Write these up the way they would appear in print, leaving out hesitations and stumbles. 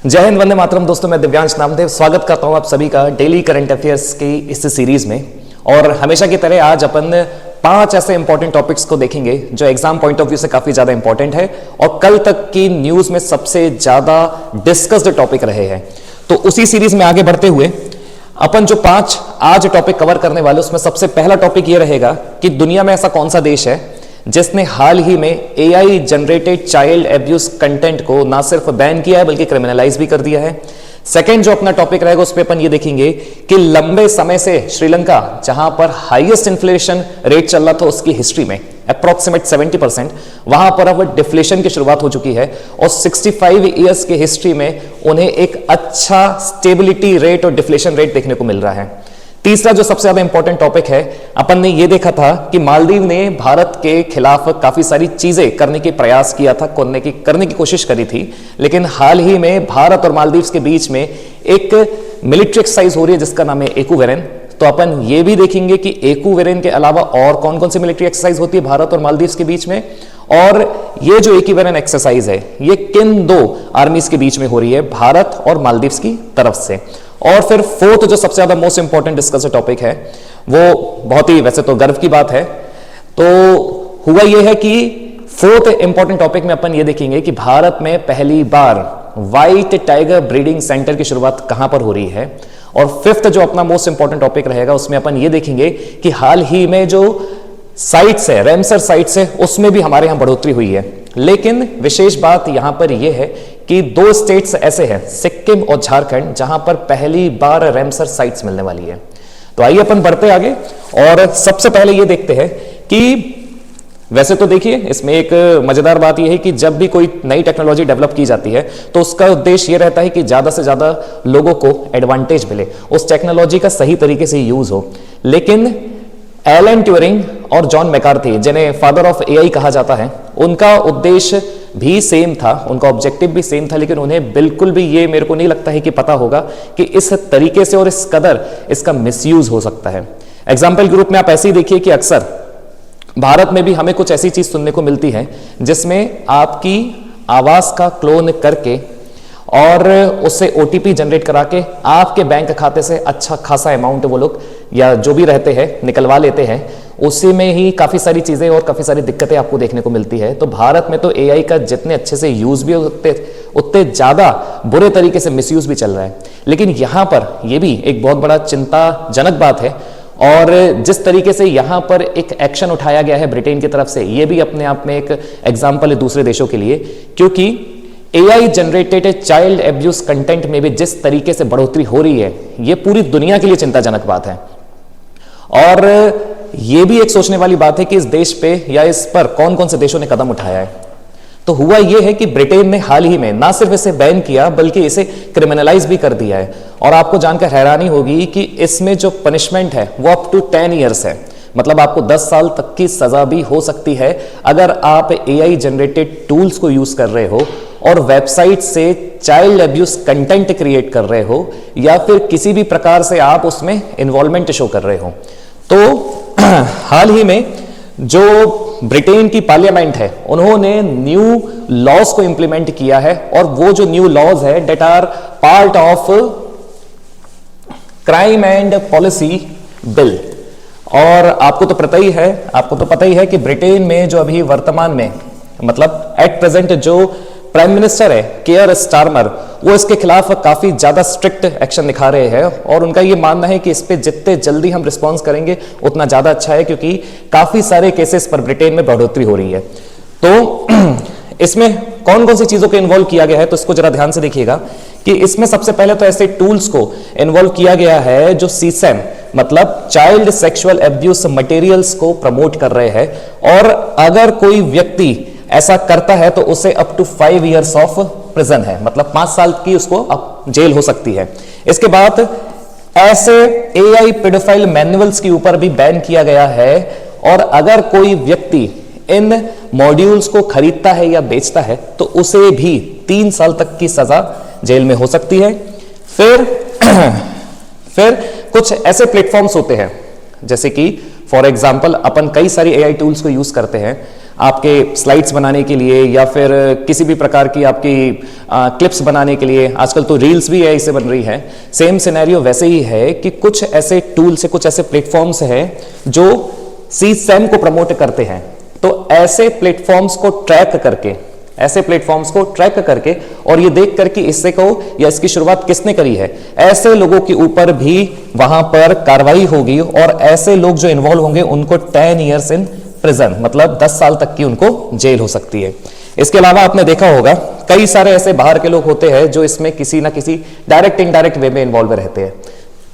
जय हिंद, वंदे मातरम। दोस्तों, मैं दिव्यांश नामदेव स्वागत करता हूं आप सभी का डेली करंट अफेयर्स की इस सीरीज में। और हमेशा की तरह आज अपन 5 ऐसे इंपॉर्टेंट टॉपिक्स को देखेंगे जो एग्जाम पॉइंट ऑफ व्यू से काफी ज्यादा इंपॉर्टेंट है और कल तक की न्यूज में सबसे ज्यादा डिस्कस्ड टॉपिक रहे हैं। तो उसी सीरीज में आगे बढ़ते हुए अपन जो 5 आज टॉपिक कवर करने वाले, उसमें सबसे पहला टॉपिक ये रहेगा कि दुनिया में ऐसा कौन सा देश है जिसने हाल ही में AI generated child abuse content को ना सिर्फ बैन किया है बल्कि क्रिमिनलाइज भी कर दिया है। सेकंड जो अपना टॉपिक रहेगा उस पे अपन ये देखेंगे कि लंबे समय से श्रीलंका, जहां पर हाईएस्ट इन्फ्लेशन रेट चल रहा था उसकी हिस्ट्री में, अप्रोक्सीमेट 70%, वहां पर अब डिफ्लेशन की शुरुआत हो चुकी है और 65 ईयर्स की हिस्ट्री में उन्हें एक अच्छा स्टेबिलिटी रेट और डिफ्लेशन रेट देखने को मिल रहा है। तीसरा जो सबसे ज्यादा इंपॉर्टेंट टॉपिक है, अपन ने यह देखा था कि मालदीव ने भारत के खिलाफ काफी सारी चीजें करने के प्रयास किया था, करने की कोशिश करी थी, लेकिन हाल ही में भारत और मालदीव के बीच में एक मिलिट्री एक्सरसाइज हो रही है जिसका नाम है एकूवेरेन। तो अपन ये भी देखेंगे कि एकूवेरेन के अलावा और कौन कौन सी मिलिट्री एक्सरसाइज होती है भारत और मालदीव के बीच में, और ये जो एकूवेरेन एक्सरसाइज है ये किन 2 आर्मीज के बीच में हो रही है, भारत और मालदीव की तरफ से। और फिर फोर्थ जो सबसे ज्यादा मोस्ट इंपॉर्टेंट डिस्कस टॉपिक है, वो बहुत ही वैसे तो गर्व की बात है, तो हुआ यह है कि फोर्थ इंपॉर्टेंट टॉपिक में अपन ये देखेंगे कि भारत में पहली बार व्हाइट टाइगर ब्रीडिंग सेंटर की शुरुआत कहां पर हो रही है। और फिफ्थ जो अपना मोस्ट इंपॉर्टेंट टॉपिक रहेगा उसमें अपन ये देखेंगे कि हाल ही में जो साइट्स है, रैमसर साइट्स है, उसमें भी हमारे यहां बढ़ोतरी हुई है। लेकिन विशेष बात यहां पर यह है कि 2 स्टेट्स ऐसे हैं, सिक्किम और झारखंड, जहां पर पहली बार रैमसर साइट्स मिलने वाली है। तो आइए अपन बढ़ते आगे और सबसे पहले ये देखते हैं कि वैसे तो देखिए इसमें एक मजेदार बात यह है कि जब भी कोई नई टेक्नोलॉजी डेवलप की जाती है तो उसका उद्देश्य यह रहता है कि ज्यादा से ज्यादा लोगों को एडवांटेज मिले, उस टेक्नोलॉजी का सही तरीके से यूज हो। लेकिन एलन ट्यूरिंग और जॉन मैकार्थी, जिन्हें फादर ऑफ एआई कहा जाता है, उनका उद्देश्य भी सेम था, उनका ऑब्जेक्टिव भी सेम था, लेकिन उन्हें बिल्कुल भी ये मेरे को नहीं लगता है कि पता होगा कि इस तरीके से और इस कदर इसका मिसयूज हो सकता है। एग्जाम्पल के रूप में आप ऐसे ही देखिए कि अक्सर भारत में भी हमें कुछ ऐसी चीज सुनने को मिलती है जिसमें आपकी आवाज का क्लोन करके और उससे ओटीपी जनरेट करा के आपके बैंक खाते से अच्छा खासा अमाउंट वो लोग या जो भी रहते हैं निकलवा लेते हैं। उसी में ही काफी सारी चीजें और काफी सारी दिक्कतें आपको देखने को मिलती है। तो भारत में तो एआई का जितने अच्छे से यूज भी होते उतने ज्यादा बुरे तरीके से मिसयूज भी चल रहा है। लेकिन यहां पर यह भी एक बहुत बड़ा चिंताजनक बात है और जिस तरीके से यहां पर एक एक्शन उठाया गया है ब्रिटेन की तरफ से, यह भी अपने आप में एक एग्जाम्पल है दूसरे देशों के लिए, क्योंकि AI generated child abuse content में भी जिस तरीके से बढ़ोतरी हो रही है, यह पूरी दुनिया के लिए चिंताजनक बात है। और यह भी एक सोचने वाली बात है कि इस देश पे या इस पर कौन कौन से देशों ने कदम उठाया है। तो हुआ यह है कि ब्रिटेन ने हाल ही में ना सिर्फ इसे बैन किया बल्कि इसे क्रिमिनलाइज भी कर दिया है। और आपको जानकर हैरानी होगी कि इसमें जो पनिशमेंट है वो अप टू 10 ईयर्स है, मतलब आपको 10 साल तक की सजा भी हो सकती है अगर आप एआई जनरेटेड टूल्स को यूज कर रहे हो और वेबसाइट से चाइल्ड अब्यूज कंटेंट क्रिएट कर रहे हो या फिर किसी भी प्रकार से आप उसमें इन्वॉल्वमेंट शो कर रहे हो। तो हाल ही में जो ब्रिटेन की पार्लियामेंट है उन्होंने न्यू लॉज को इंप्लीमेंट किया है और वो जो न्यू लॉज है that are part of crime and policy bill. और आपको तो पता ही है कि ब्रिटेन में जो अभी वर्तमान में मतलब एट प्रेजेंट जो प्राइम मिनिस्टर है केयर स्टारमर, वो इसके खिलाफ काफी ज्यादा स्ट्रिक्ट एक्शन दिखा रहे हैं और उनका ये मानना है कि इस पे जितने जल्दी हम रिस्पॉन्स करेंगे उतना ज्यादा अच्छा है, क्योंकि काफी सारे केसेस पर ब्रिटेन में बढ़ोतरी हो रही है। तो इसमें कौन कौन सी चीजों को इन्वॉल्व किया गया है, तो इसको जरा ध्यान से देखिएगा कि इसमें सबसे पहले तो ऐसे टूल्स को इन्वॉल्व किया गया है जो सीसैम मतलब चाइल्ड सेक्सुअल एब्यूज मटेरियल्स को प्रमोट कर रहे हैं, और अगर कोई व्यक्ति ऐसा करता है तो उसे up to 5 years of prison है, मतलब 5 साल की उसको अब जेल हो सकती है। इसके बाद ऐसे एआई पेडोफाइल मैनुअल्स के ऊपर भी बैन किया गया है, और अगर कोई व्यक्ति इन मॉड्यूल्स को खरीदता है या बेचता है तो उसे भी 3 साल तक की सजा जेल में हो सकती है। फिर कुछ ऐसे प्लेटफॉर्म्स होते हैं जैसे कि फॉर एग्जाम्पल अपन कई सारी एआई टूल्स को यूज करते हैं, आपके स्लाइड्स बनाने के लिए या फिर किसी भी प्रकार की आपकी क्लिप्स बनाने के लिए, आजकल तो रील्स भी एआई से बन रही है। सेम सिनेरियो वैसे ही है कि कुछ ऐसे टूल्स है, कुछ ऐसे प्लेटफॉर्म्स हैं जो CSAM को प्रमोट करते हैं। तो ऐसे प्लेटफॉर्म्स को ट्रैक करके और ये देख करके इससे को या इसकी शुरुआत किसने करी है, ऐसे लोगों के ऊपर भी वहां पर कार्रवाई होगी और ऐसे लोग जो इन्वॉल्व होंगे उनको 10 ईयर्स इन प्रिजन, मतलब 10 साल तक की उनको जेल हो सकती है। इसके अलावा आपने देखा होगा कई सारे ऐसे बाहर के लोग होते हैं जो इसमें किसी ना किसी डायरेक्ट इनडायरेक्ट वे में इन्वॉल्व रहते हैं।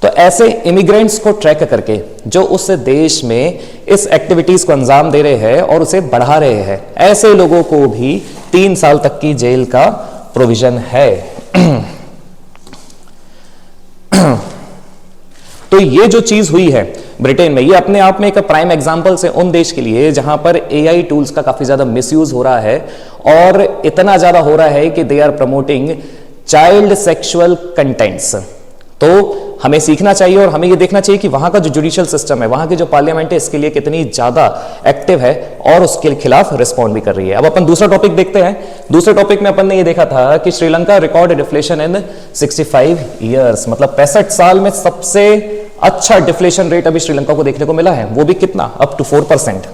तो ऐसे इमिग्रेंट्स को ट्रैक करके जो उस देश में इस एक्टिविटीज को अंजाम दे रहे हैं और उसे बढ़ा रहे हैं, ऐसे लोगों को भी 3 साल तक की जेल का प्रोविजन है। तो ये जो चीज हुई है ब्रिटेन में, ये अपने आप में एक प्राइम एग्जांपल्स है उन देश के लिए जहां पर एआई टूल्स का काफी ज्यादा मिसयूज हो रहा है और इतना ज्यादा हो रहा है कि they are promoting child sexual contents. तो हमें सीखना चाहिए और हमें यह देखना चाहिए कि वहां का जो जुडिशियल सिस्टम है, वहां की जो पार्लियामेंट है, इसके लिए कितनी ज्यादा एक्टिव है और उसके खिलाफ रिस्पॉन्ड भी कर रही है। अब अपन दूसरा टॉपिक देखते हैं। दूसरे टॉपिक में अपन ने ये देखा था कि श्रीलंका रिकॉर्ड डिफ्लेशन इन 65 ईयर्स, मतलब 65 साल में सबसे अच्छा डिफ्लेशन रेट अभी श्रीलंका को देखने को मिला है, वो भी कितना, अप टू 4%।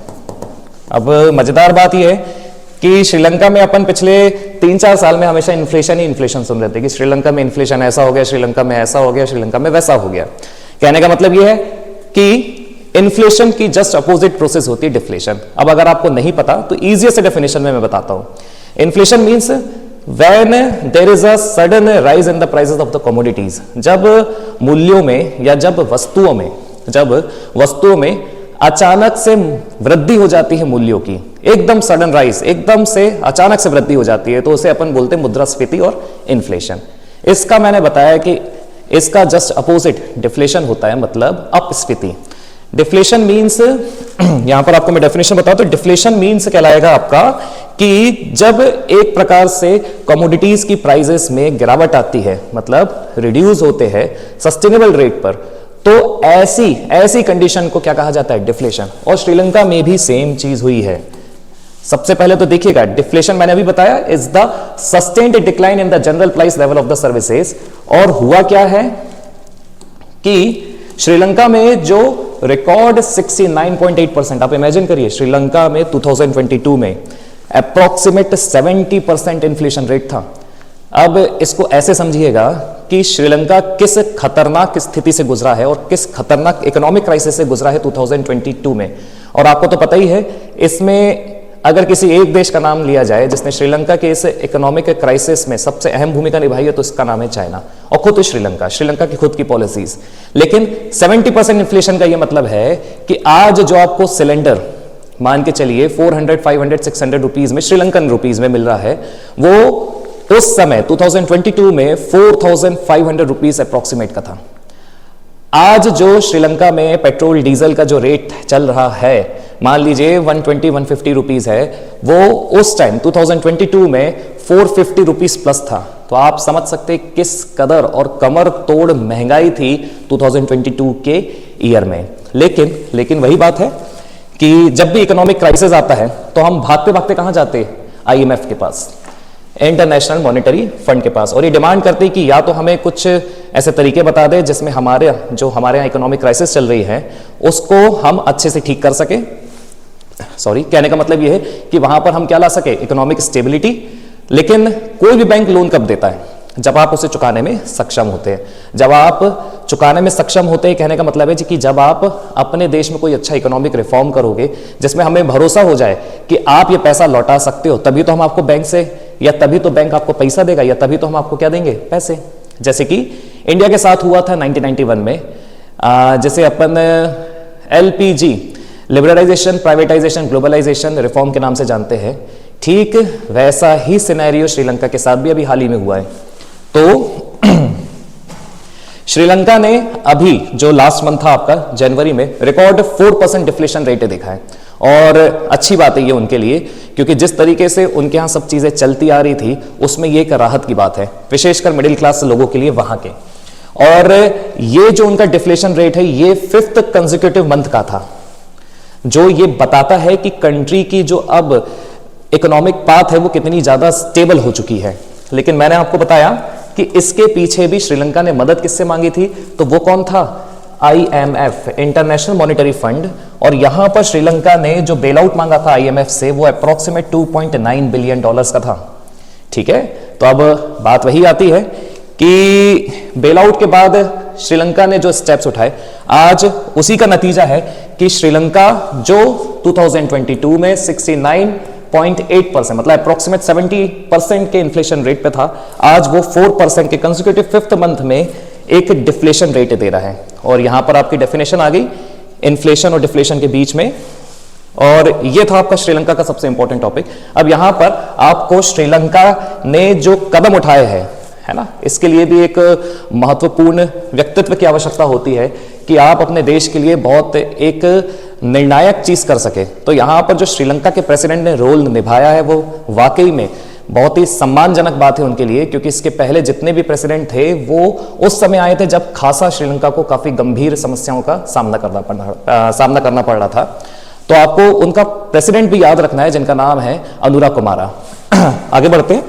अब मजेदार बात यह है कि श्रीलंका में अपन पिछले 3-4 साल में हमेशा इन्फ्लेशन सुन रहे थे कि श्रीलंका में इन्फ्लेशन ऐसा हो गया, श्रीलंका में ऐसा हो गया, श्रीलंका में वैसा हो गया। कहने का मतलब यह है कि इन्फ्लेशन की जस्ट अपोजिट प्रोसेस होती है डिफ्लेशन। अब अगर आपको नहीं पता तो इजीएस्ट डेफिनेशन में मैं बताता हूं। Inflation means when there is a sudden rise in the prices of the commodities, जब मूल्यों में या जब वस्तुओं में अचानक से वृद्धि हो जाती है मूल्यों की, एकदम सडन राइज, एकदम से अचानक से वृद्धि हो जाती है, तो उसे अपन बोलते हैं मुद्रास्फीति और इन्फ्लेशन। इसका मैंने बताया कि इसका जस्ट अपोजिट डिफ्लेशन होता है, मतलब अपस्फीति। डिफ्लेशन मींस यहां पर आपको मैं डेफिनेशन बताऊं तो डिफ्लेशन मींस कहलाएगा आपका कि जब एक प्रकार से कमोडिटीज की प्राइसेस में गिरावट आती है, मतलब रिड्यूस होते हैं सस्टेनेबल रेट पर, तो ऐसी कंडीशन को क्या कहा जाता है, डिफ्लेशन। और श्रीलंका में भी सेम चीज हुई है। सबसे पहले तो देखिएगा, डिफ्लेशन मैंने अभी बताया is the sustained decline in the general price level of the services. और हुआ क्या है कि श्रीलंका में जो रिकॉर्ड 69.8%, आप इमेजिन करिए श्रीलंका में 2022 में अप्रोक्सीमेट 70% इन्फ्लेशन रेट था। अब इसको ऐसे समझिएगा कि श्रीलंका किस खतरनाक स्थिति से गुजरा है और किस खतरनाक इकोनॉमिक क्राइसिस से गुजरा है 2022 में। और आपको तो पता ही है, इसमें अगर किसी एक देश का नाम लिया जाए जिसने श्रीलंका के इस इकोनॉमिक क्राइसिस में सबसे अहम भूमिका निभाई है, तो इसका नाम है चाइना और खुद श्रीलंका की खुद की पॉलिसीज। लेकिन 70% इन्फ्लेशन का यह मतलब है कि आज जो आपको सिलेंडर मान के चलिए 400, 500, 600 रुपीज में, श्रीलंकन रुपीज में मिल रहा है, वो उस समय 2022 में 4500 रुपीज अप्रोक्सीमेट का था। आज जो श्रीलंका में पेट्रोल डीजल का जो रेट चल रहा है, मान लीजिए 120-150 रुपीज है, वो उस टाइम 2022 में 450 रुपीज प्लस था। तो आप समझ सकते किस कदर और कमर तोड़ महंगाई थी 2022 के ईयर में। लेकिन वही बात है कि जब भी इकोनॉमिक क्राइसिस आता है तो हम भागते भागते कहां जाते, IMF के पास, इंटरनेशनल मॉनेटरी फंड के पास, और ये डिमांड करती कि या तो हमें कुछ ऐसे तरीके बता दे जिसमें हमारे यहाँ इकोनॉमिक क्राइसिस चल रही है उसको हम अच्छे से ठीक कर सके। कहने का मतलब ये है कि वहां पर हम क्या ला सके, इकोनॉमिक स्टेबिलिटी। लेकिन कोई भी बैंक लोन कब देता है, जब आप उसे चुकाने में सक्षम होते हैं। जब आप चुकाने में सक्षम होते हैं, कहने का मतलब है कि जब आप अपने देश में कोई अच्छा इकोनॉमिक रिफॉर्म करोगे जिसमें हमें भरोसा हो जाए कि आप ये पैसा लौटा सकते हो, तभी तो हम आपको बैंक से, या तभी तो बैंक आपको पैसा देगा, या तभी तो हम आपको क्या देंगे, पैसे। जैसे कि इंडिया के साथ हुआ था 1991 में, जैसे अपन LPG, liberalisation, privatisation, globalisation reform के नाम से जानते हैं, ठीक वैसा ही सिनेरियो श्रीलंका के साथ भी अभी हाल ही में हुआ है। तो श्रीलंका ने अभी जो लास्ट मंथ था आपका जनवरी में, रिकॉर्ड 4% डिफ्लेशन रेट देखा है। और अच्छी बात है ये उनके लिए, क्योंकि जिस तरीके से उनके यहाँ सब चीजें चलती आ रही थी उसमें ये एक राहत की बात है, विशेषकर मिडिल क्लास लोगों के लिए वहां के। और ये जो उनका डिफ्लेशन रेट है, ये 5th कंसेक्यूटिव मंथ का था जो ये बताता है कि कंट्री की जो अब इकोनॉमिक पाथ है वो कितनी ज्यादा स्टेबल हो चुकी है। लेकिन मैंने आपको बताया कि इसके पीछे भी श्रीलंका ने मदद किससे मांगी थी, तो वो कौन था, IMF, इंटरनेशनल मॉनेटरी फंड। और यहां पर श्रीलंका ने जो बेल आउट मांगा था IMF से वो अप्रोक्सीमेट $2.9 बिलियन का था। ठीक है, तो अब बात वही आती है कि बेल आउट के बाद श्रीलंका ने जो स्टेप्स उठाए, आज उसी का नतीजा है कि श्रीलंका जो 2022 में 69.8% मतलब अप्रोक्सीमेट 70% के इन्फ्लेशन रेट पे था, आज वो 4% के कंसेक्यूटिव फिफ्थ मंथ में एक डिफ्लेशन रेट दे रहा है। और यहां पर आपकी डेफिनेशन आ गई इन्फ्लेशन और डिफ्लेशन के बीच में, और ये था आपका श्रीलंका का सबसे इंपॉर्टेंट टॉपिक। अब यहां पर आपको श्रीलंका ने जो कदम उठाए हैं, है ना, इसके लिए भी एक महत्वपूर्ण व्यक्तित्व की आवश्यकता होती है कि आप अपने देश के लिए बहुत एक निर्णायक चीज कर सके। तो यहां पर जो श्रीलंका के प्रेसिडेंट ने रोल निभाया है वो वाकई में बहुत ही सम्मानजनक बात है उनके लिए, क्योंकि इसके पहले जितने भी प्रेसिडेंट थे वो उस समय आए थे जब खासा श्रीलंका को काफी गंभीर समस्याओं का सामना करना पड़ रहा था। तो आपको उनका प्रेसिडेंट भी याद रखना है जिनका नाम है अनुरा कुमारा। आगे बढ़ते हैं।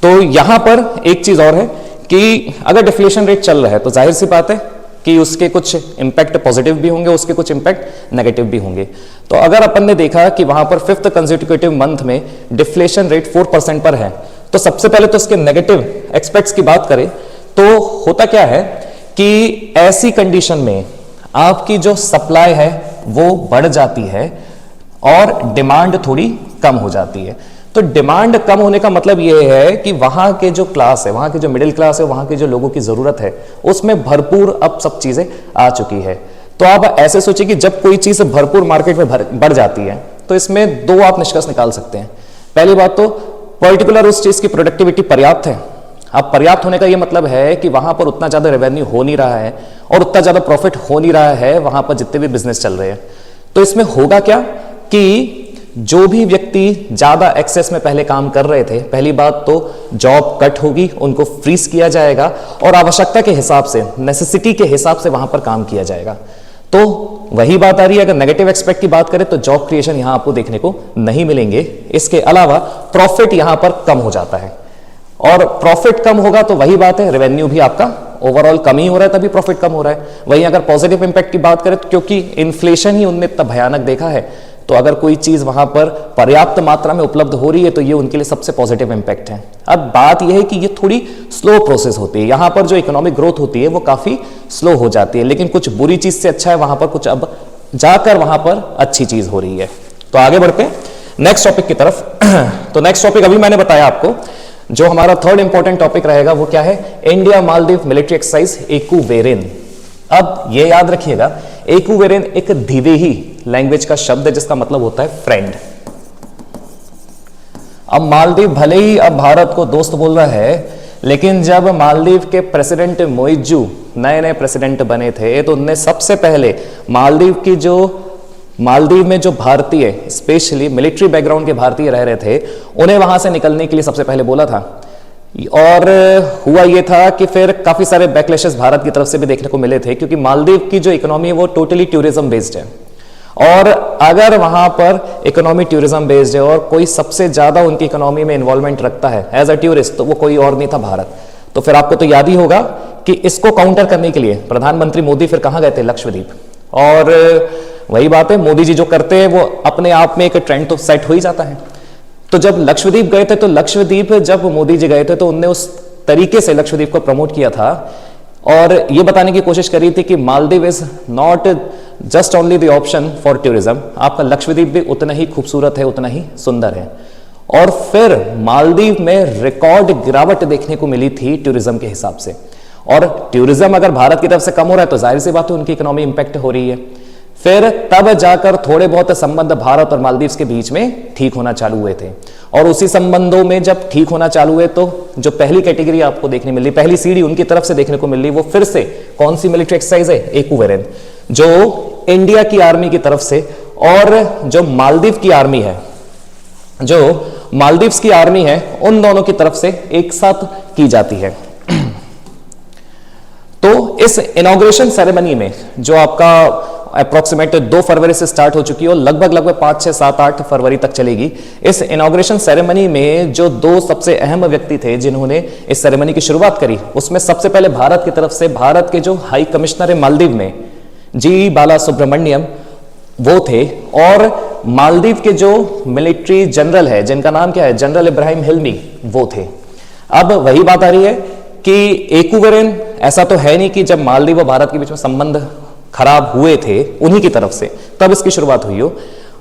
तो यहां पर एक चीज और है कि अगर डिफ्लेशन रेट चल रहा है तो जाहिर सी बात है कि उसके कुछ इंपैक्ट पॉजिटिव भी होंगे, उसके कुछ इंपैक्ट नेगेटिव भी होंगे। तो अगर अपन ने देखा कि वहां पर फिफ्थ कंसेक्यूटिव मंथ में डिफ्लेशन रेट 4% पर है, तो सबसे पहले तो उसके नेगेटिव एक्सपेक्ट्स की बात करें तो होता क्या है कि ऐसी कंडीशन में आपकी जो सप्लाई है वो बढ़ जाती है और डिमांड थोड़ी कम हो जाती है। तो डिमांड कम होने का मतलब यह है कि वहां के जो क्लास है, वहां के जो मिडिल क्लास है, वहां के जो लोगों की जरूरत है उसमें भरपूर अब सब चीजें आ चुकी है। तो आप ऐसे सोचिए कि जब कोई चीज भरपूर मार्केट में बढ़ जाती है तो इसमें दो आप निष्कर्ष निकाल सकते हैं। पहली बात तो पर्टिकुलर उस चीज की प्रोडक्टिविटी पर्याप्त है। अब पर्याप्त होने का यह मतलब है कि वहां पर उतना ज्यादा रेवेन्यू हो नहीं रहा है और उतना ज्यादा प्रॉफिट हो नहीं रहा है वहां पर जितने भी बिजनेस चल रहे हैं। तो इसमें होगा क्या कि जो भी व्यक्ति ज्यादा एक्सेस में पहले काम कर रहे थे, पहली बात तो जॉब कट होगी, उनको फ्रीज किया जाएगा और आवश्यकता के हिसाब से, नेसेसिटी के हिसाब से वहां पर काम किया जाएगा। तो वही बात आ रही है, अगर नेगेटिव एक्सपेक्ट की बात करें तो जॉब क्रिएशन यहां आपको देखने को नहीं मिलेंगे। इसके अलावा प्रॉफिट यहां पर कम हो जाता है और प्रॉफिट कम होगा तो वही बात है, रेवेन्यू भी आपका ओवरऑल कम ही हो रहा है तभी प्रॉफिट कम हो रहा है। वहीं अगर पॉजिटिव इंपैक्ट की बात करें तो क्योंकि इन्फ्लेशन ही उनने इतना भयानक देखा है, तो अगर कोई चीज वहां पर पर्याप्त मात्रा में उपलब्ध हो रही है तो ये उनके लिए सबसे पॉजिटिव इंपैक्ट है। अब बात यह है कि ये थोड़ी स्लो प्रोसेस होती है, यहां पर जो इकोनॉमिक ग्रोथ होती है वो काफी स्लो हो जाती है, लेकिन कुछ बुरी चीज से अच्छा है वहां पर कुछ अब जाकर वहां पर अच्छी चीज हो रही है। तो आगे बढ़ते हैं नेक्स्ट टॉपिक की तरफ। तो नेक्स्ट टॉपिक अभी मैंने बताया आपको, जो हमारा थर्ड इंपॉर्टेंट टॉपिक रहेगा वो क्या है, India Maldives military exercise Ekuverin. अब ये याद रखिएगा, एक्यूवेरिन एक द्विवेही लैंग्वेज का शब्द है जिसका मतलब होता है फ्रेंड। अब मालदीव भले ही अब भारत को दोस्त बोल रहा है, लेकिन जब मालदीव के प्रेसिडेंट मोइजू नए प्रेसिडेंट बने थे तो उनने सबसे पहले मालदीव में जो भारतीय स्पेशली मिलिट्री बैकग्राउंड के भारतीय रह रहे थे उन्हें वहां से निकलने के लिए सबसे पहले बोला था। और हुआ यह था कि फिर काफी सारे बैकलैशेस भारत की तरफ से भी देखने को मिले थे, क्योंकि मालदीव की जो इकोनॉमी है वो टोटली टूरिज्म बेस्ड है। और अगर वहां पर इकोनॉमी टूरिज्म बेस्ड है और कोई सबसे ज्यादा उनकी इकोनॉमी में इन्वॉल्वमेंट रखता है एज अ टूरिस्ट, तो वो कोई और नहीं था, भारत। तो फिर आपको तो याद ही होगा कि इसको काउंटर करने के लिए प्रधानमंत्री मोदी फिर कहां गए थे, लक्षद्वीप। और वही बात है, मोदी जी जो करते हैं वो अपने आप में एक ट्रेंड तो सेट हो ही जाता है। तो जब लक्षद्वीप गए थे, तो लक्षद्वीप जब मोदी जी गए थे तो उनने उस तरीके से लक्षद्वीप को प्रमोट किया था और ये बताने की कोशिश करी थी कि Maldives is not just only the option for tourism, आपका लक्षद्वीप भी उतना ही खूबसूरत है, उतना ही सुंदर है। और फिर मालदीव में रिकॉर्ड गिरावट देखने को मिली थी टूरिज्म के हिसाब से। और टूरिज्म अगर भारत की तरफ से कम हो रहा है तो जाहिर सी बात है उनकी इकोनॉमी इंपैक्ट हो रही है। फिर तब जाकर थोड़े बहुत संबंध भारत और मालदीव के बीच में ठीक होना चालू हुए थे। और उसी संबंधों में जब ठीक होना चालू हुए तो जो पहली कैटेगरी आपको देखने मिल रही, पहली सीढ़ी उनकी तरफ से देखने को मिल रही, वो फिर से कौन सी मिलिट्री एक्सरसाइज है, एक्यूवेरिन, जो इंडिया की आर्मी की तरफ से और जो मालदीव की आर्मी है, जो मालदीव्स की आर्मी है, उन दोनों की तरफ से एक साथ की जाती है। तो इस इनॉग्रेशन सेरेमनी में जो आपका अप्रोक्सीमेट 2 फरवरी से स्टार्ट हो चुकी है और लगभग 5, 6, 7, 8 फरवरी तक चलेगी। इस इनॉग्रेशन सेरेमनी में जो 2 सबसे अहम व्यक्ति थे जिन्होंने इस सेरेमनी की शुरुआत करी, उसमें सबसे पहले भारत की तरफ से भारत के जो हाई कमिश्नर है मालदीव में, जी बाला सुब्रमण्यम, वो थे, और मालदीव के जो मिलिट्री जनरल है जिनका नाम क्या है, जनरल इब्राहिम हिल्मी, वो थे। अब वही बात आ रही है कि एक्विवेलेंट ऐसा तो है नहीं कि जब मालदीव और भारत के बीच में संबंध खराब हुए थे उन्हीं की तरफ से तब इसकी शुरुआत हुई हो।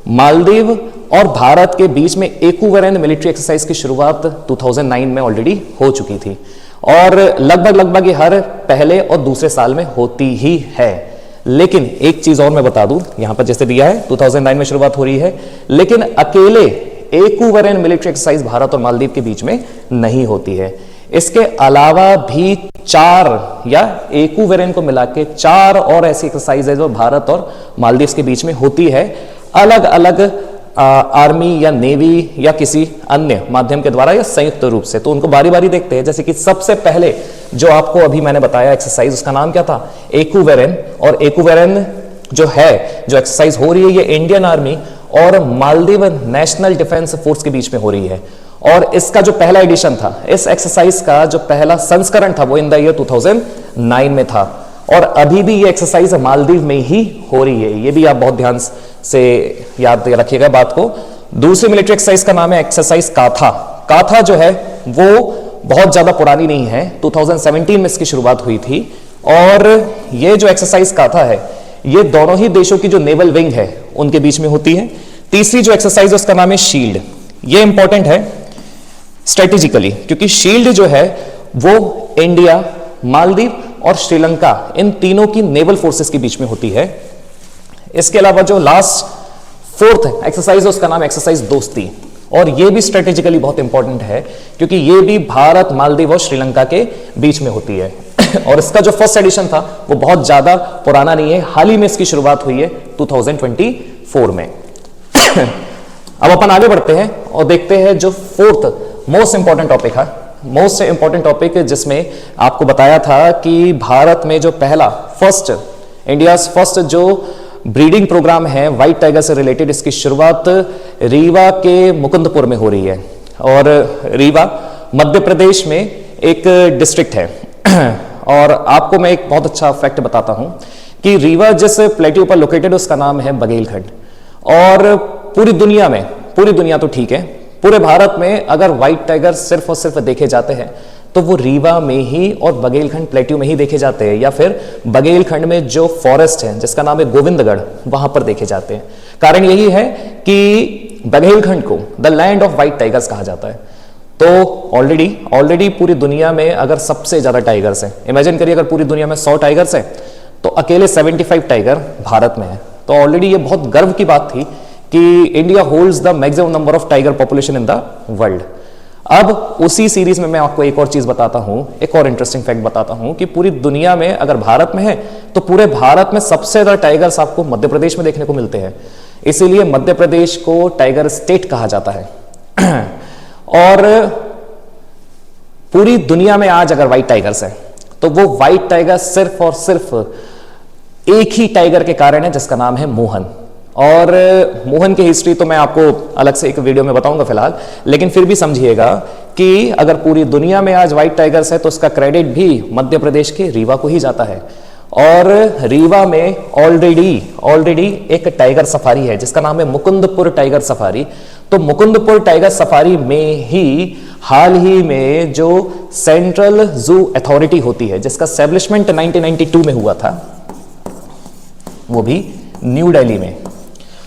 मालदीव और भारत के बीच में एक्विवेलेंट मिलिट्री एक्सरसाइज की शुरुआत 2009 में ऑलरेडी हो चुकी थी और लगभग ये हर पहले और दूसरे साल में होती ही है। लेकिन एक चीज और मैं बता दूं, यहां पर जैसे दिया है 2009 में शुरुआत हो रही है, लेकिन अकेले एक्विवेलेंट मिलिट्री एक्सरसाइज भारत और मालदीव के बीच में नहीं होती है। इसके अलावा भी 4 या एक्विवेलेंट को मिला के 4 और ऐसी एक्सरसाइज है जो भारत और मालदीव के बीच में होती है, अलग अलग आर्मी या नेवी या किसी अन्य माध्यम के द्वारा या संयुक्त रूप से। तो उनको बारी बारी देखते हैं। जैसे कि सबसे पहले जो आपको अभी मैंने बताया एक्सरसाइज, उसका नाम क्या था, एक्विवेलेंट। और एक्विवेलेंट जो है, जो एक्सरसाइज हो रही है, ये इंडियन आर्मी और मालदीव नेशनल डिफेंस फोर्स के बीच में हो रही है। और इसका जो पहला एडिशन था, इस एक्सरसाइज का जो पहला संस्करण था, वो इन द ईयर 2009 में था। और अभी भी ये एक्सरसाइज मालदीव में ही हो रही है, ये भी आप बहुत ध्यान से याद रखिएगा बात को। दूसरी मिलिट्री एक्सरसाइज का नाम है एक्सरसाइज काथा। काथा जो है वो बहुत ज्यादा पुरानी नहीं है, 2017 में इसकी शुरुआत हुई थी। और ये जो एक्सरसाइज काथा है, ये दोनों ही देशों की जो नेवल विंग है उनके बीच में होती है। तीसरी जो एक्सरसाइज है उसका नाम है शील्ड। ये इंपॉर्टेंट है स्ट्रेटेजिकली, क्योंकि शील्ड जो है वो इंडिया, मालदीव और श्रीलंका, इन तीनों की नेवल फोर्सेस के बीच में होती है। इसके अलावा जो लास्ट 4th एक्सरसाइज है उसका नाम एक्सरसाइज दोस्ती, और ये भी स्ट्रेटेजिकली बहुत इंपॉर्टेंट है क्योंकि ये भी भारत, मालदीव और श्रीलंका के बीच में होती है। और इसका जो फर्स्ट एडिशन था वो बहुत ज्यादा पुराना नहीं है, हाल ही में इसकी शुरुआत हुई है 2024 में। अब अपन आगे बढ़ते हैं और देखते हैं जो 4th मोस्ट इंपॉर्टेंट टॉपिक है, मोस्ट इंपॉर्टेंट टॉपिक, जिसमें आपको बताया था कि भारत में जो पहला इंडिया फर्स्ट जो ब्रीडिंग प्रोग्राम है व्हाइट टाइगर से रिलेटेड, इसकी शुरुआत रीवा के मुकुंदपुर में हो रही है। और रीवा मध्य प्रदेश में एक डिस्ट्रिक्ट है। और आपको मैं एक बहुत अच्छा फैक्ट बताता हूं कि रीवा जिस प्लेट्यू पर लोकेटेड, उसका नाम है बघेलखंड। और पूरी दुनिया तो ठीक है, पूरे भारत में अगर व्हाइट टाइगर सिर्फ और सिर्फ देखे जाते हैं तो वो रीवा में ही और बघेलखंड प्लेट्यू में ही देखे जाते हैं, या फिर बघेलखंड में जो फॉरेस्ट है जिसका नाम है गोविंदगढ़, वहां पर देखे जाते हैं। कारण यही है कि बघेलखंड को the land of white tigers कहा जाता है। तो ऑलरेडी पूरी दुनिया में अगर सबसे ज्यादा टाइगर्स हैं, इमेजिन करिए अगर पूरी दुनिया में 100 टाइगर्स हैं तो अकेले 75 टाइगर भारत में है। तो ऑलरेडी ये बहुत गर्व की बात थी कि India holds the maximum number of tiger population in the world. अब उसी सीरीज में मैं आपको एक और चीज बताता हूं, एक और इंटरेस्टिंग फैक्ट बताता हूं कि पूरी दुनिया में अगर भारत में है तो पूरे भारत में सबसे ज्यादा टाइगर्स आपको मध्य प्रदेश में देखने को मिलते हैं। इसीलिए मध्य प्रदेश को टाइगर स्टेट कहा जाता है। और पूरी दुनिया में आज अगर व्हाइट टाइगर्स है तो वो व्हाइट टाइगर सिर्फ और सिर्फ एक ही टाइगर के कारण है जिसका नाम है मोहन। और मोहन की हिस्ट्री तो मैं आपको अलग से एक वीडियो में बताऊंगा फिलहाल, लेकिन फिर भी समझिएगा कि अगर पूरी दुनिया में आज व्हाइट टाइगर्स है तो उसका क्रेडिट भी मध्य प्रदेश के रीवा को ही जाता है। और रीवा में ऑलरेडी एक टाइगर सफारी है जिसका नाम है मुकुंदपुर टाइगर सफारी। तो मुकुंदपुर टाइगर सफारी में ही हाल ही में जो सेंट्रल जू अथॉरिटी होती है जिसका एस्टेब्लिशमेंट 1992 में हुआ था, वो भी न्यू दिल्ली में,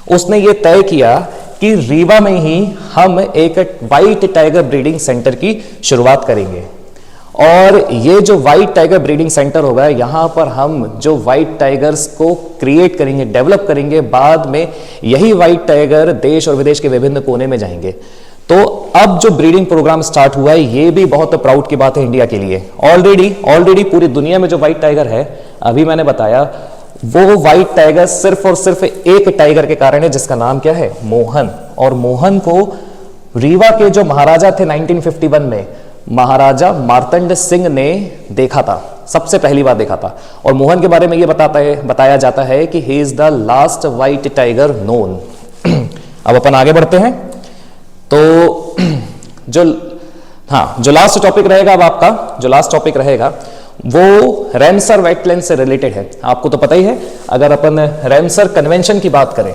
उसने ये तय किया कि रीवा में ही हम एक व्हाइट टाइगर ब्रीडिंग सेंटर की शुरुआत करेंगे। और ये जो व्हाइट टाइगर ब्रीडिंग सेंटर होगा, यहां पर हम जो व्हाइट टाइगर्स को क्रिएट करेंगे, डेवलप करेंगे, बाद में यही व्हाइट टाइगर देश और विदेश के विभिन्न कोने में जाएंगे। तो अब जो ब्रीडिंग प्रोग्राम स्टार्ट हुआ है, ये भी बहुत प्राउड की बात है इंडिया के लिए। ऑलरेडी पूरी दुनिया में जो व्हाइट टाइगर है, अभी मैंने बताया, वो व्हाइट टाइगर सिर्फ और सिर्फ एक टाइगर के कारण है जिसका नाम क्या है, मोहन। और मोहन को रीवा के जो महाराजा थे 1951 में, महाराजा मार्तंड सिंह ने देखा था। सबसे पहली बार देखा था। और मोहन के बारे में ये बताया जाता है कि he is the last white tiger known. अब अपन आगे बढ़ते हैं। तो जो लास्ट टॉपिक रहेगा, अब आपका जो लास्ट टॉपिक रहेगा वो रैमसर वेटलैंड से रिलेटेड है। आपको तो पता ही है, अगर अपन रैमसर कन्वेंशन की बात करें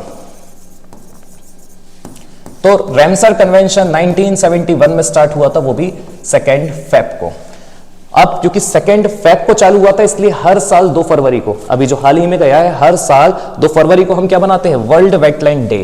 तो रैमसर कन्वेंशन 1971 में स्टार्ट हुआ था, वो भी 2 फेब को। अब क्योंकि 2 फेब को चालू हुआ था, इसलिए हर साल 2 फरवरी को, अभी जो हाल ही में गया है, हर साल 2 फरवरी को हम क्या बनाते हैं, वर्ल्ड वेटलैंड डे।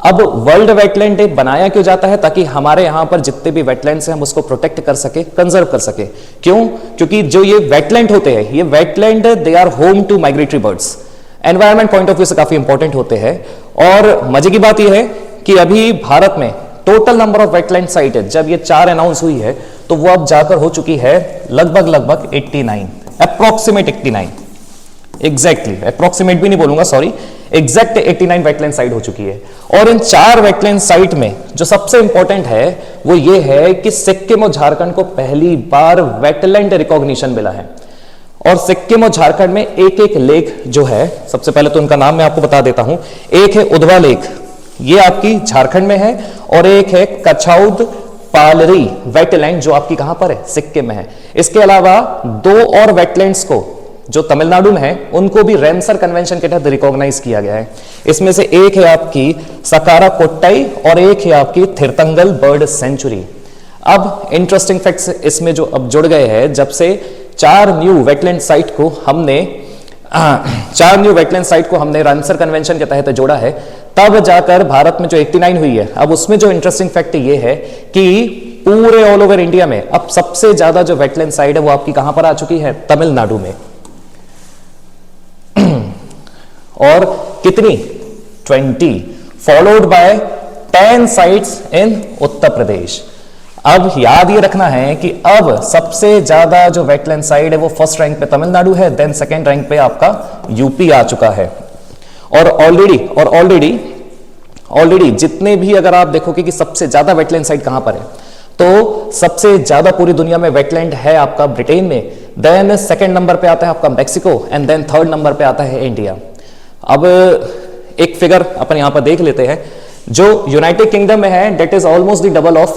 अब वर्ल्ड वेटलैंड डे बनाया क्यों जाता है, ताकि हमारे यहां पर जितने भी वेटलैंड्स हैं हम उसको प्रोटेक्ट कर सके, कंजर्व कर सके। क्यों? क्योंकि जो ये वेटलैंड होते हैं, ये wetland they are home to migratory birds, environment point of view से काफी इंपॉर्टेंट होते हैं। और मजे की बात यह है कि अभी भारत में total number of wetland site है, जब ये 4 अनाउंस हुई है तो वो अब जाकर हो चुकी है लगभग 89, अप्रोक्सीमेट 89, एग्जैक्टली अप्रोक्सीमेट भी नहीं बोलूंगा, सॉरी, एग्जैक्ट 89 वेटलैंड साइट हो चुकी है। और इन 4 वेटलैंड साइट में जो सबसे इंपॉर्टेंट है वो ये है कि सिक्किम और झारखंड को पहली बार वेटलैंड रिकॉग्निशन मिला है। और सिक्किम और झारखंड में एक एक लेक जो है, सबसे पहले तो उनका नाम मैं आपको बता देता हूं। एक है उधवा लेक, ये आपकी झारखंड में है, और एक है कछाउद पालरी वेटलैंड जो आपकी कहां पर है, सिक्किम में है। इसके अलावा 2 और वेटलैंड्स को जो तमिलनाडु में है उनको भी रैमसर कन्वेंशन के तहत रिकॉग्नाइज किया गया है। इसमें से एक है आपकी सकारा कोट्टाई और एक है आपकी थिरतंगल बर्ड सेंचुरी। अब इंटरेस्टिंग फैक्ट्स इसमें जो अब जुड़ गए हैं, जब से 4 न्यू वेटलैंड साइट को हमने रैमसर कन्वेंशन के तहत जोड़ा है, तब जाकर भारत में जो 89 हुई है। अब उसमें जो इंटरेस्टिंग फैक्ट ये है कि पूरे ऑल ओवर इंडिया में अब सबसे ज्यादा जो वेटलैंड साइट है वो आपकी कहां पर आ चुकी है, तमिलनाडु में। और कितनी, 20, followed by 10 sites in Uttar Pradesh. अब याद ये रखना है कि अब सबसे ज्यादा जो वेटलैंड साइट है वो फर्स्ट रैंक पे तमिलनाडु है, देन सेकंड रैंक पे आपका यूपी आ चुका है। और ऑलरेडी जितने भी, अगर आप देखोगे कि सबसे ज्यादा वेटलैंड साइट कहां पर है, तो सबसे ज्यादा पूरी दुनिया में वेटलैंड है आपका ब्रिटेन में, देन सेकंड नंबर पे आता है आपका Mexico, and then third number पे आता है इंडिया। अब एक फिगर अपन यहां पर देख लेते हैं, जो यूनाइटेड किंगडम में है that is almost the double of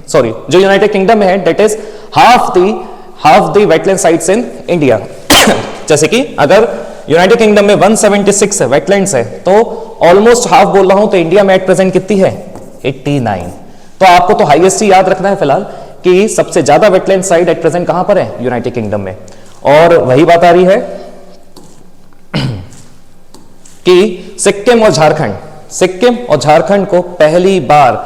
sorry, जो यूनाइटेड किंगडम में है that is half the wetland sites in India. जैसे कि अगर यूनाइटेड किंगडम में 176 वेटलैंड्स है, तो ऑलमोस्ट हाफ बोल रहा हूं, तो इंडिया में एट प्रेजेंट कितनी है, 89। तो आपको तो हाईएस्ट ही याद रखना है फिलहाल कि सबसे ज्यादा वेटलैंड साइट एट प्रेजेंट कहां पर है, यूनाइटेड किंगडम में। और वही बात आ रही है कि सिक्किम और झारखंड को पहली बार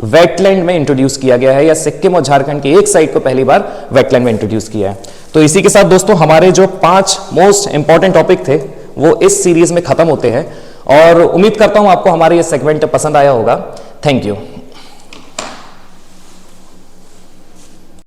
वेटलैंड में इंट्रोड्यूस किया गया है, या सिक्किम और झारखंड की एक साइड को पहली बार वेटलैंड में इंट्रोड्यूस किया है। तो इसी के साथ दोस्तों हमारे जो 5 मोस्ट इंपॉर्टेंट टॉपिक थे वो इस सीरीज में खत्म होते हैं, और उम्मीद करता हूं आपको हमारे ये सेगमेंट पसंद आया होगा। Thank you.